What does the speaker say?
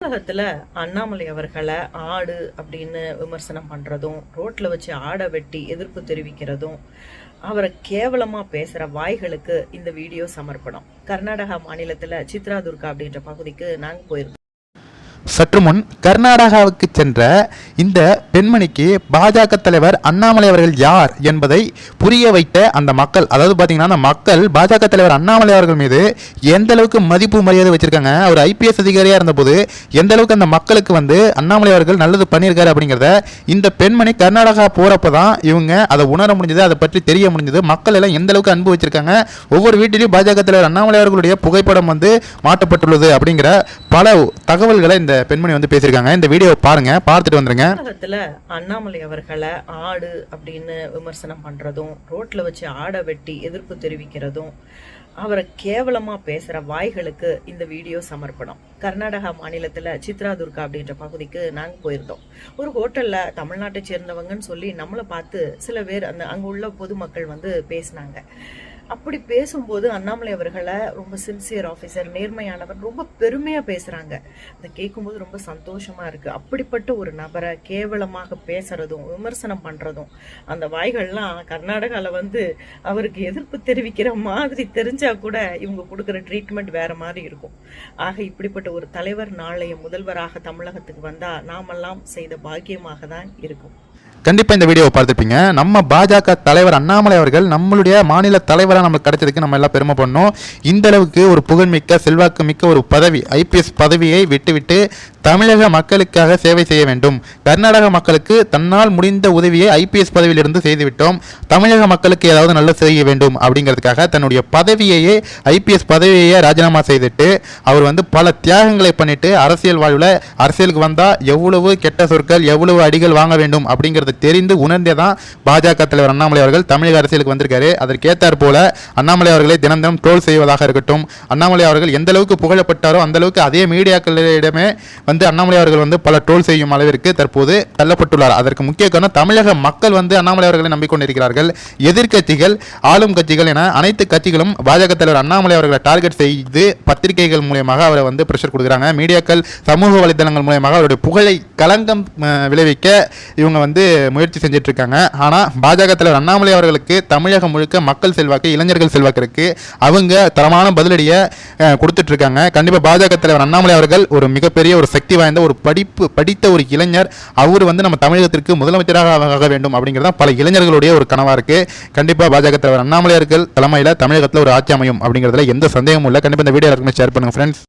தமிழகத்துல அண்ணாமலை அவர்களை ஆடு அப்படின்னு விமர்சனம் பண்றதும், ரோட்ல வச்சு ஆடை வெட்டி எதிர்ப்பு தெரிவிக்கிறதும், அவரை கேவலமா பேசுற வாய்களுக்கு இந்த வீடியோ சமர்ப்பணம். கர்நாடகா மாநிலத்துல சித்ராதுர்கா அப்படின்ற பகுதிக்கு நாங்க போயிருந்தோம். சற்று முன் கர்நாடகாவுக்கு சென்ற இந்த பெண்மணிக்கு பாஜக தலைவர் அண்ணாமலை அவர்கள் யார் என்பதை புரிய வைத்த அந்த மக்கள், அதாவது பார்த்தீங்கன்னா அந்த மக்கள் பாஜக தலைவர் அண்ணாமலை அவர்கள் மீது எந்த அளவுக்கு மதிப்பு மரியாதை வச்சிருக்காங்க, அவர் ஐபிஎஸ் அதிகாரியாக இருந்தபோது எந்த அளவுக்கு அந்த மக்களுக்கு அண்ணாமலை அவர்கள் நல்லது பண்ணியிருக்காரு அப்படிங்கிறத இந்த பெண்மணி கர்நாடகா போகிறப்ப தான் இவங்க அதை உணர முடிஞ்சது, அதை பற்றி தெரிய முடிஞ்சது. மக்கள் எல்லாம் எந்த அளவுக்கு அன்பு வச்சிருக்காங்க, ஒவ்வொரு வீட்டிலையும் பாஜக தலைவர் அண்ணாமலை அவர்களுடைய புகைப்படம் மாட்டப்பட்டுள்ளது அப்படிங்கிற பல தகவல்களை இந்த பெண்மணி பேசியிருக்காங்க. இந்த வீடியோ பாருங்க, பார்த்துட்டு வந்துருங்க. தமிழகத்துல அண்ணாமலை அவர்களை ஆடு அப்படின்னு விமர்சனம் பண்றதும், ரோட்ல வச்சு ஆடை வெட்டி எதிர்ப்பு தெரிவிக்கிறதும், அவரை கேவலமா பேசுற வாய்களுக்கு இந்த வீடியோ சமர்ப்பணம். கர்நாடகா மாநிலத்துல சித்ராதுர்கா அப்படின்ற பகுதிக்கு நாங்க போயிருந்தோம். ஒரு ஹோட்டல்ல தமிழ்நாட்டை சேர்ந்தவங்கன்னு சொல்லி நம்மளை பார்த்து சில பேர் அங்க உள்ள பொதுமக்கள் பேசினாங்க. அப்படி பேசும்போது அண்ணாமலை அவர்களை ரொம்ப சின்சியர் ஆஃபீஸர், நேர்மையானவர், ரொம்ப பெருமையா பேசுறாங்க. அதை கேட்கும்போது ரொம்ப சந்தோஷமா இருக்கு. அப்படிப்பட்ட ஒரு நபரை கேவலமாக பேசுறதும் விமர்சனம் பண்றதும், அந்த வாய்கள்லாம் கர்நாடகால அவருக்கு எதிர்ப்பு தெரிவிக்கிற மாதிரி தெரிஞ்சா கூட இவங்க கொடுக்குற ட்ரீட்மெண்ட் வேற மாதிரி இருக்கும். ஆக இப்படிப்பட்ட ஒரு தலைவர் நாளைய முதல்வராக தமிழகத்துக்கு வந்தா நாமெல்லாம் செய்த பாக்கியமாக தான் இருக்கும். கண்டிப்பாக இந்த வீடியோவை பார்த்துருப்பீங்க. நம்ம பாஜக தலைவர் அண்ணாமலை அவர்கள் நம்மளுடைய மாநில தலைவராக நம்மளுக்கு கிடைச்சதுக்கு நம்ம எல்லாம் பெருமை பண்ணோம். இந்த அளவுக்கு ஒரு புகழ்மிக்க செல்வாக்கு மிக்க ஒரு பதவி, ஐபிஎஸ் பதவியை விட்டுவிட்டு தமிழக மக்களுக்காக சேவை செய்ய வேண்டும். கர்நாடக மக்களுக்கு தன்னால் முடிந்த உதவியை ஐபிஎஸ் பதவியிலிருந்து செய்துவிட்டோம், தமிழக மக்களுக்கு ஏதாவது நல்ல செய்ய வேண்டும் அப்படிங்கிறதுக்காக தன்னுடைய பதவியையே, ஐபிஎஸ் பதவியையே ராஜினாமா செய்துட்டு அவர் பல தியாகங்களை பண்ணிட்டு அரசியல் வாழ்வில் அரசியலுக்கு வந்தால் எவ்வளவு கெட்ட சொற்கள், எவ்வளவு அடிகள் வாங்க வேண்டும் அப்படிங்கிறது தெரிந்து உணர்ந்தே தான் பாஜக தலைவர் அண்ணாமலை அவர்கள் தமிழக அரசியலுக்கு வந்திருக்காரு. அதற்கேற்றார் போல அண்ணாமலை அவர்களை தினம் தினம் ட்ரோல் செய்வதாக இருக்கட்டும், அண்ணாமலை அவர்கள் எந்த அளவுக்கு புகழப்பட்டாரோ அந்த அளவுக்கு அதே மீடியாக்களிடமே அண்ணாமலை அவர்கள் பல ட்ரோல் செய்யும் அளவிற்கு தற்போது தள்ளப்பட்டுள்ளார். அதற்கு முக்கிய காரணம் தமிழக மக்கள் அண்ணாமலை அவர்களை நம்பிக்கொண்டிருக்கிறார்கள். எதிர்கட்சிகள், ஆளும் கட்சிகள் என அனைத்து கட்சிகளும் பாஜக தலைவர் அண்ணாமலை அவர்களை டார்கெட் செய்து பத்திரிகைகள் மூலமாக அவரை பிரஷர் கொடுக்குறாங்க. மீடியாக்கள், சமூக வலைதளங்கள் மூலமாக அவருடைய புகழை களங்கம் விளைவிக்க இவங்க முயற்சி செஞ்சுட்டு இருக்காங்க. ஆனால் பாஜக தலைவர் அண்ணாமலை அவர்களுக்கு தமிழகம் முழுக்க மக்கள் செல்வாக்கு, இளைஞர்கள் செல்வாக்கு இருக்கு. அவங்க தரமான பதிலடியை கொடுத்துட்டு இருக்காங்க. கண்டிப்பாக பாஜக தலைவர் அண்ணாமலை அவர்கள் ஒரு மிகப்பெரிய ஒரு சக்தி வாய்ந்த ஒரு படித்த ஒரு இளைஞர். அவர் நம்ம தமிழகத்திற்கு முதலமைச்சராக ஆக வேண்டும் அப்படிங்கிறதா பல இளைஞர்களுடைய ஒரு கனவா இருக்கு. கண்டிப்பாக பாஜக தலைவர் அண்ணாமலை அவர்கள் தலைமையில் தமிழகத்தில் ஒரு ஆட்சி அமையும் அப்படிங்கிறதுல எந்த சந்தேகமும் இல்லை. கண்டிப்பாக இந்த வீடியோ ஷேர் பண்ணுங்க ஃப்ரெண்ட்ஸ்.